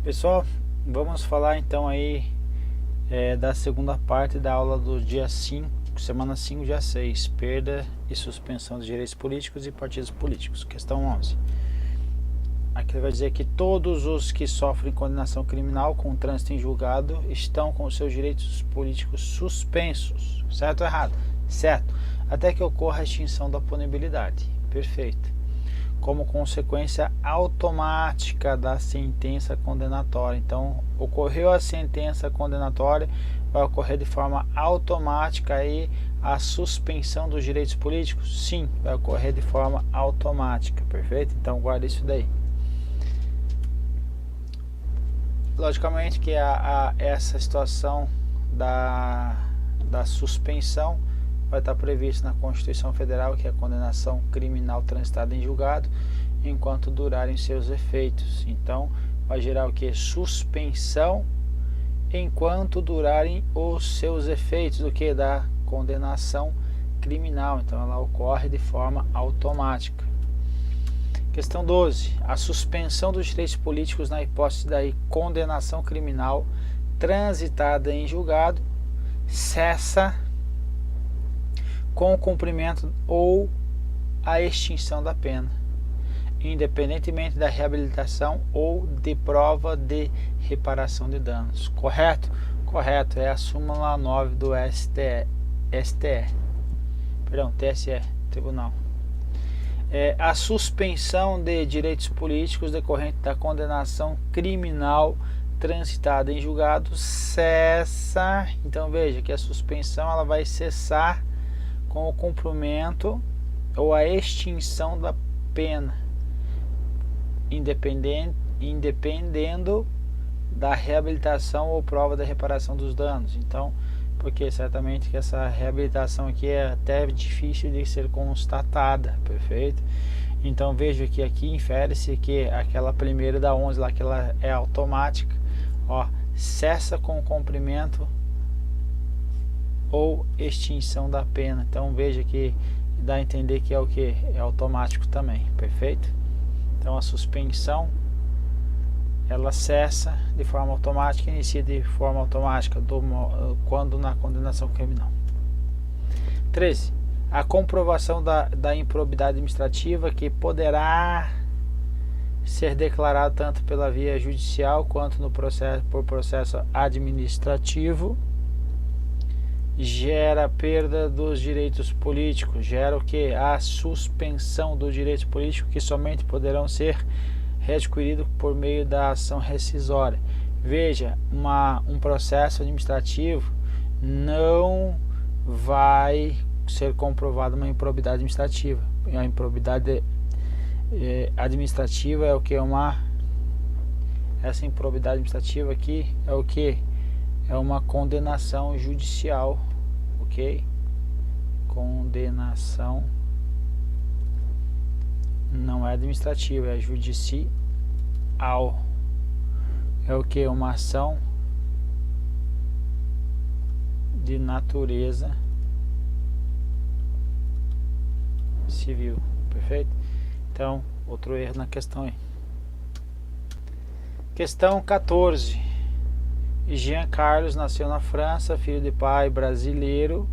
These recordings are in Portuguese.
Pessoal, vamos falar então aí da segunda parte da aula do dia 5, semana 5, dia 6, perda e suspensão dos direitos políticos e partidos políticos. Questão 11. Aqui ele vai dizer que todos os que sofrem condenação criminal com trânsito em julgado estão com seus direitos políticos suspensos. Certo ou errado? Certo. Até que ocorra a extinção da punibilidade. Perfeito. Como consequência automática da sentença condenatória. Então, ocorreu a sentença condenatória, vai ocorrer de forma automática aí a suspensão dos direitos políticos? Sim, vai ocorrer de forma automática, perfeito? Então, guarda isso daí. Logicamente que essa situação da suspensão vai estar previsto na Constituição Federal, que é a condenação criminal transitada em julgado, enquanto durarem seus efeitos. Então, vai gerar o que? Suspensão enquanto durarem os seus efeitos, do que? Da condenação criminal. Então, ela ocorre de forma automática. Questão 12. A suspensão dos direitos políticos na hipótese da condenação criminal transitada em julgado cessa com o cumprimento ou a extinção da pena, independentemente da reabilitação ou de prova de reparação de danos. Correto? Correto, é a súmula 9 do TSE, Tribunal. A suspensão de direitos políticos decorrente da condenação criminal transitada em julgado cessa. Então veja que a suspensão ela vai cessar com o cumprimento ou a extinção da pena, independendo da reabilitação ou prova da reparação dos danos. Então, porque certamente que essa reabilitação aqui é até difícil de ser constatada, perfeito? Então veja que aqui infere-se que aquela primeira da 11 lá, que ela é automática, ó, cessa com o cumprimento ou extinção da pena. Então veja que dá a entender que é o que? É automático também, perfeito? Então a suspensão ela cessa de forma automática, inicia de forma automática quando na condenação criminal. 13. A comprovação da improbidade administrativa, que poderá ser declarada tanto pela via judicial quanto por processo administrativo, gera perda dos direitos políticos, gera o que? A suspensão dos direitos políticos, que somente poderão ser readquiridos por meio da ação rescisória. Veja, um processo administrativo não vai ser comprovada uma improbidade administrativa. A improbidade administrativa é o que? Essa improbidade administrativa aqui é o que? É uma condenação judicial, ok? Condenação não é administrativa, é judicial. É o que? Uma ação de natureza civil, perfeito? Então, outro erro na questão aí. Questão 14. Jean Carlos nasceu na França, filho de pai brasileiro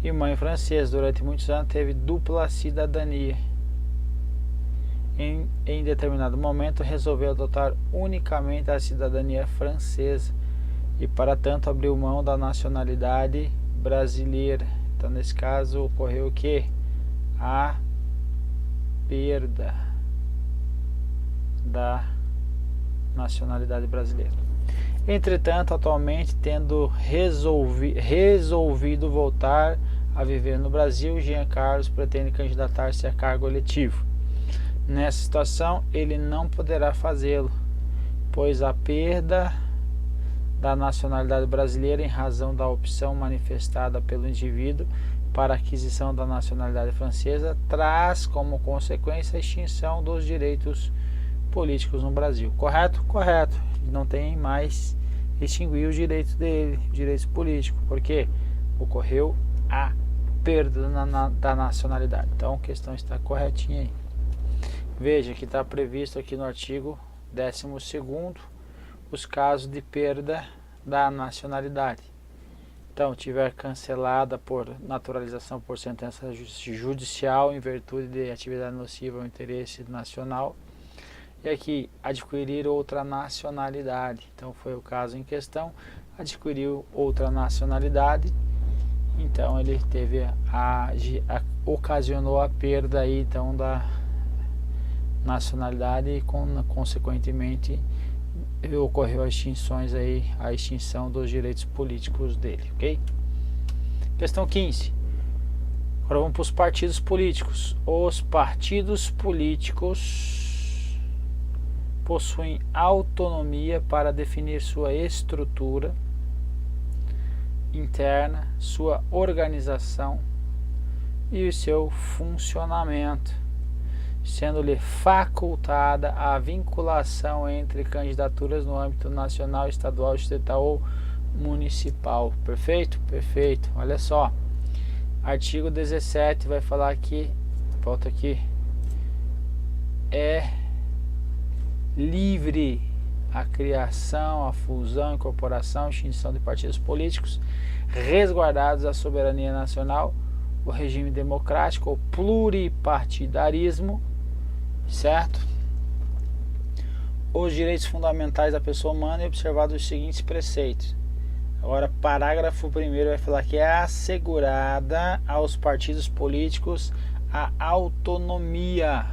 e mãe francesa. Durante muitos anos teve dupla cidadania. Em determinado momento resolveu adotar unicamente a cidadania francesa e para tanto abriu mão da nacionalidade brasileira. Então nesse caso ocorreu o que? A perda da nacionalidade brasileira. Entretanto, atualmente, tendo resolvido voltar a viver no Brasil, Jean Carlos pretende candidatar-se a cargo eletivo. Nessa situação, ele não poderá fazê-lo, pois a perda da nacionalidade brasileira em razão da opção manifestada pelo indivíduo para a aquisição da nacionalidade francesa traz como consequência a extinção dos direitos políticos no Brasil. Correto? Correto. Não tem mais extinguir os direitos dele, direitos políticos, porque ocorreu a perda da nacionalidade. Então a questão está corretinha aí. Veja que está previsto aqui no artigo 12º, os casos de perda da nacionalidade. Então, tiver cancelada por naturalização por sentença judicial em virtude de atividade nociva ao interesse nacional. E aqui, adquirir outra nacionalidade. Então, foi o caso em questão, adquiriu outra nacionalidade. Então, ele teve ocasionou a perda aí, então, da nacionalidade e, consequentemente, ocorreu a extinção dos direitos políticos dele, ok? Questão 15. Agora vamos para os partidos políticos. Os partidos políticos possuem autonomia para definir sua estrutura interna, sua organização e o seu funcionamento, sendo-lhe facultada a vinculação entre candidaturas no âmbito nacional, estadual, distrital ou municipal. Perfeito? Perfeito. Olha só. Artigo 17 vai falar aqui, volta aqui, é livre a criação, a fusão, incorporação, extinção de partidos políticos, resguardados a soberania nacional, o regime democrático, o pluripartidarismo, certo? Os direitos fundamentais da pessoa humana e observados os seguintes preceitos. Agora, parágrafo 1º vai falar que é assegurada aos partidos políticos a autonomia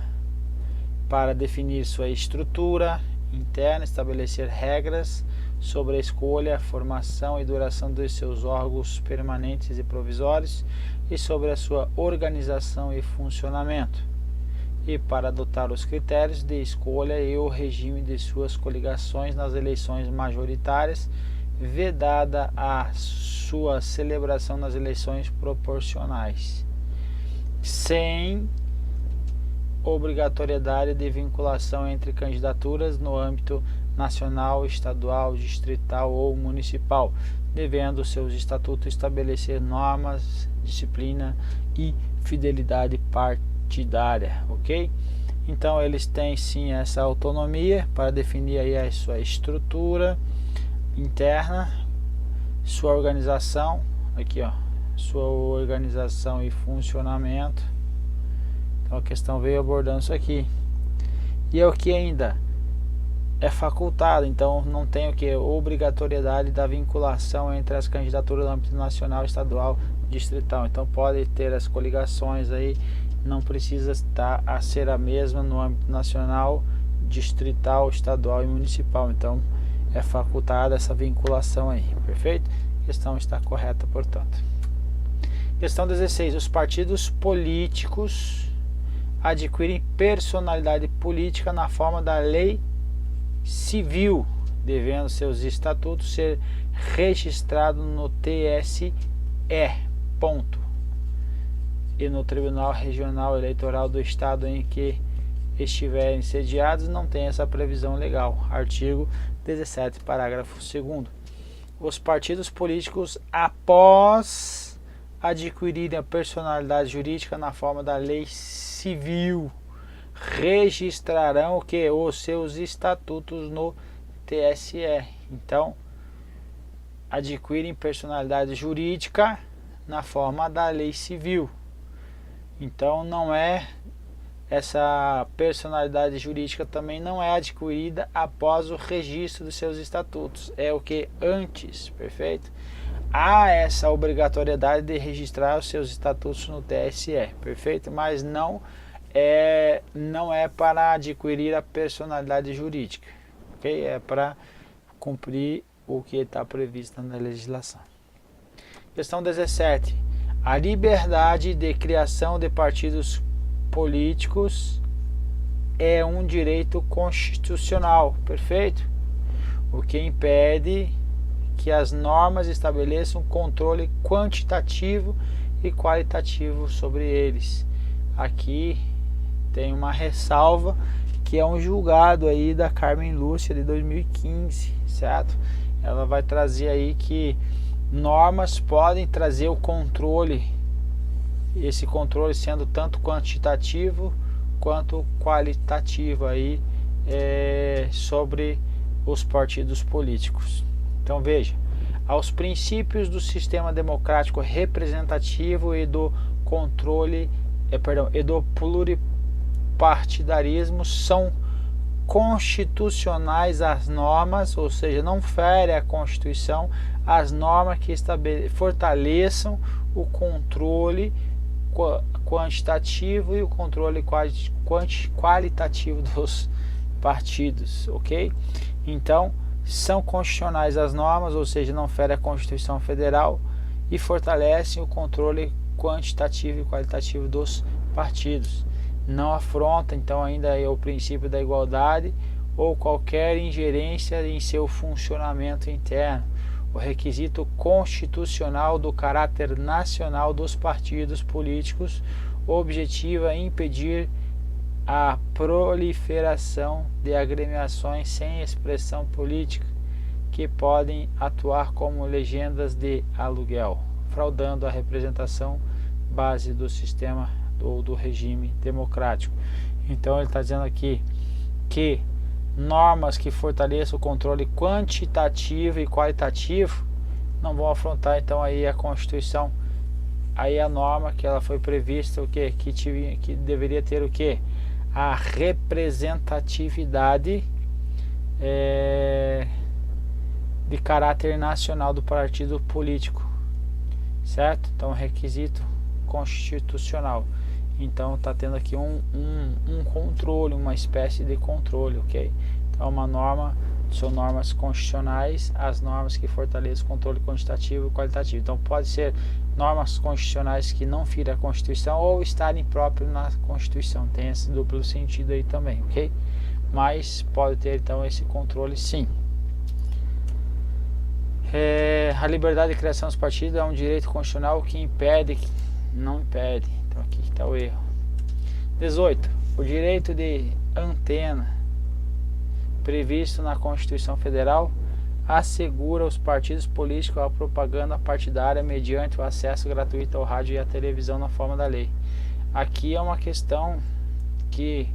para definir sua estrutura interna, estabelecer regras sobre a escolha, formação e duração dos seus órgãos permanentes e provisórios e sobre a sua organização e funcionamento, e para adotar os critérios de escolha e o regime de suas coligações nas eleições majoritárias, vedada a sua celebração nas eleições proporcionais, sem obrigatoriedade de vinculação entre candidaturas no âmbito nacional, estadual, distrital ou municipal, devendo seus estatutos estabelecer normas, disciplina e fidelidade partidária, ok? Então eles têm sim essa autonomia para definir aí a sua estrutura interna, sua organização, aqui ó, sua organização e funcionamento. Então a questão veio abordando isso aqui. E é o que ainda é facultado, então não tem o que? Obrigatoriedade da vinculação entre as candidaturas no âmbito nacional, estadual, distrital. Então pode ter as coligações aí, não precisa estar a ser a mesma no âmbito nacional, distrital, estadual e municipal. Então é facultada essa vinculação aí, perfeito? A questão está correta, portanto. Questão 16. Os partidos políticos adquirem personalidade política na forma da lei civil, devendo seus estatutos ser registrados no TSE, ponto, e no Tribunal Regional Eleitoral do Estado em que estiverem sediados. Não tem essa previsão legal. Artigo 17, parágrafo 2º. Os partidos políticos, após adquirirem a personalidade jurídica na forma da lei civil, registrarão o que? Os seus estatutos no TSE. Então, adquirem personalidade jurídica na forma da lei civil. Então, não é essa personalidade jurídica também não é adquirida após o registro dos seus estatutos. É o que? Antes, perfeito? Há essa obrigatoriedade de registrar os seus estatutos no TSE, perfeito? Mas não é para adquirir a personalidade jurídica, ok? É para cumprir o que está previsto na legislação. Questão 17. A liberdade de criação de partidos políticos é um direito constitucional, perfeito? O que impede que as normas estabeleçam controle quantitativo e qualitativo sobre eles. Aqui tem uma ressalva, que é um julgado aí da Carmen Lúcia de 2015, certo? Ela vai trazer aí que normas podem trazer o controle, esse controle sendo tanto quantitativo quanto qualitativo aí, sobre os partidos políticos. Então veja, aos princípios do sistema democrático representativo e do controle, e do pluripartidarismo são constitucionais as normas, ou seja, não fere a Constituição, as normas que fortaleçam o controle quantitativo e o controle qualitativo dos partidos, ok? Então, são constitucionais as normas, ou seja, não fere a Constituição Federal e fortalecem o controle quantitativo e qualitativo dos partidos. Não afronta, então, ainda o princípio da igualdade ou qualquer ingerência em seu funcionamento interno. O requisito constitucional do caráter nacional dos partidos políticos objetiva impedir a proliferação de agremiações sem expressão política que podem atuar como legendas de aluguel, fraudando a representação base do sistema ou do regime democrático. Então ele está dizendo aqui que normas que fortaleçam o controle quantitativo e qualitativo não vão afrontar então aí a Constituição. Aí a norma que ela foi prevista o que deveria ter o que? A representatividade de caráter nacional do partido político, certo? Então requisito constitucional. Então está tendo aqui um controle, uma espécie de controle, ok? Então uma norma, são normas constitucionais, as normas que fortalecem o controle quantitativo e qualitativo. Então pode ser normas constitucionais que não firam a Constituição ou estarem próprias na Constituição. Tem esse duplo sentido aí também, ok? Mas pode ter então esse controle sim. A liberdade de criação dos partidos é um direito constitucional que não impede. Então aqui está o erro. 18. O direito de antena previsto na Constituição Federal assegura aos partidos políticos a propaganda partidária mediante o acesso gratuito ao rádio e à televisão na forma da lei. Aqui é uma questão que,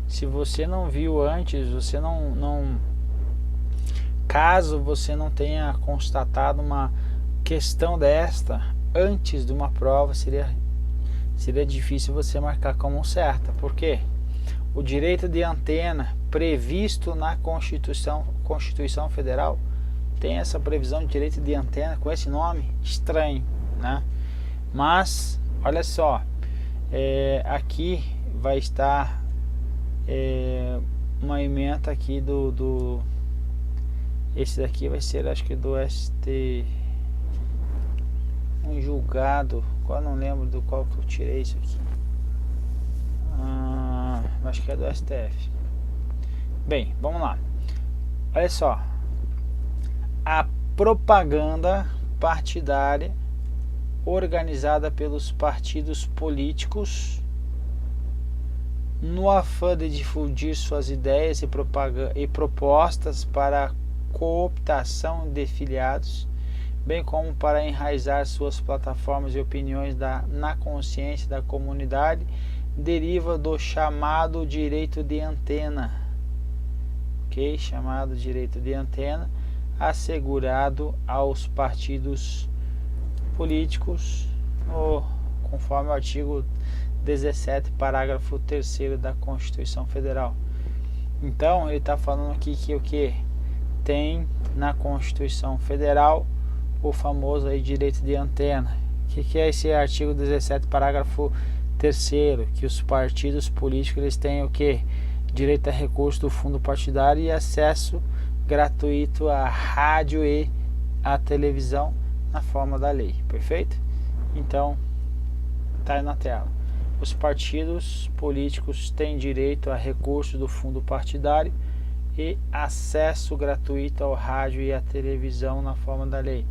se você não viu antes, você caso você não tenha constatado uma questão desta antes de uma prova, seria difícil você marcar como certa. Por quê? O direito de antena previsto na Constituição Federal tem essa previsão de direito de antena com esse nome estranho, né? Mas olha só, aqui vai estar uma ementa aqui esse daqui vai ser, acho que do ST, um julgado, eu não lembro do qual que eu tirei isso aqui. Acho que é do STF. Bem, vamos lá. Olha só. A propaganda partidária organizada pelos partidos políticos no afã de difundir suas ideias e propostas para a cooptação de filiados, bem como para enraizar suas plataformas e opiniões na consciência da comunidade, deriva do chamado direito de antena, ok? Chamado direito de antena, assegurado aos partidos políticos, conforme o artigo 17, parágrafo 3º da Constituição Federal. Então ele está falando aqui que o que tem na Constituição Federal o famoso aí direito de antena. O que é esse artigo 17, parágrafo 3º? Que os partidos políticos eles têm o que? Direito a recurso do fundo partidário e acesso gratuito à rádio e à televisão na forma da lei. Perfeito? Então tá aí na tela. Os partidos políticos têm direito a recurso do fundo partidário e acesso gratuito ao rádio e à televisão na forma da lei.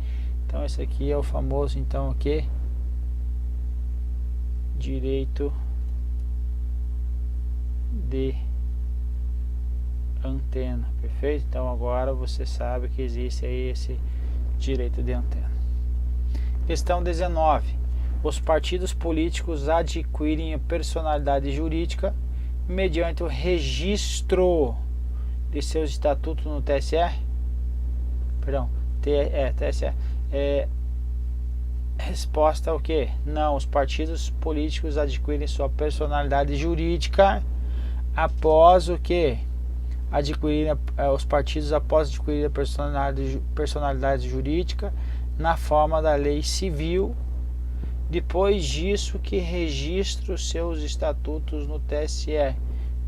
Então esse aqui é o famoso, então, o que? Direito de antena. Perfeito? Então agora você sabe que existe aí esse direito de antena. Questão 19. Os partidos políticos adquirem personalidade jurídica mediante o registro de seus estatutos no TSE? Perdão, TSE. Resposta o que? Não, os partidos políticos adquirem sua personalidade jurídica após o que? Os partidos após adquirir a personalidade jurídica na forma da lei civil. Depois disso que registra os seus estatutos no TSE.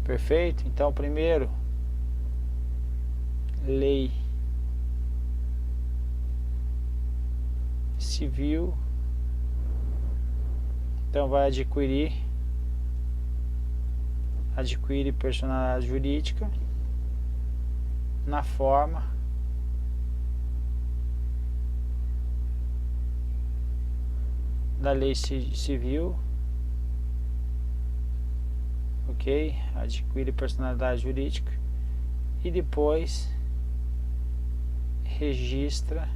Perfeito? Então, primeiro, lei civil. Então vai adquire personalidade jurídica na forma da lei civil, ok? Adquire personalidade jurídica e depois registra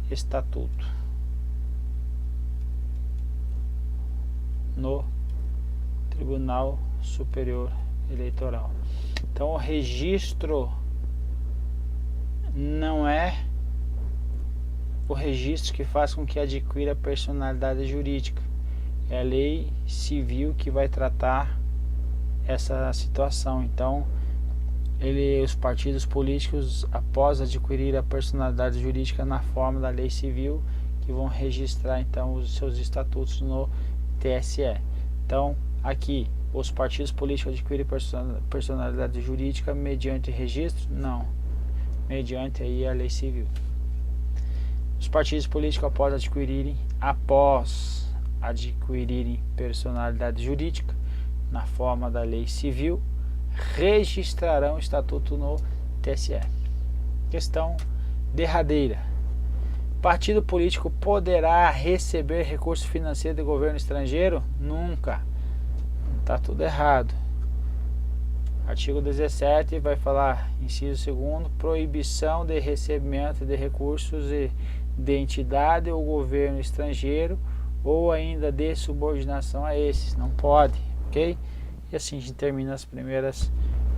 estatuto no Tribunal Superior Eleitoral. Então o registro não é o registro que faz com que adquira a personalidade jurídica. É a lei civil que vai tratar essa situação. Então os partidos políticos, após adquirir a personalidade jurídica na forma da lei civil, que vão registrar então os seus estatutos no TSE. Então aqui os partidos políticos adquirem personalidade jurídica mediante registro? Não, mediante aí a lei civil. Os partidos políticos após adquirirem personalidade jurídica na forma da lei civil, registrarão o estatuto no TSE. Questão derradeira. Partido político poderá receber recurso financeiro do governo estrangeiro? Nunca. Tá tudo errado. Artigo 17 vai falar, inciso 2º, proibição de recebimento de recursos de entidade ou governo estrangeiro ou ainda de subordinação a esses. Não pode, ok? E assim a gente termina as primeiras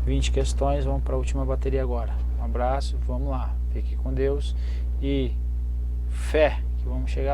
20 questões. Vamos para a última bateria agora. Um abraço, vamos lá. Fique com Deus e fé que vamos chegar.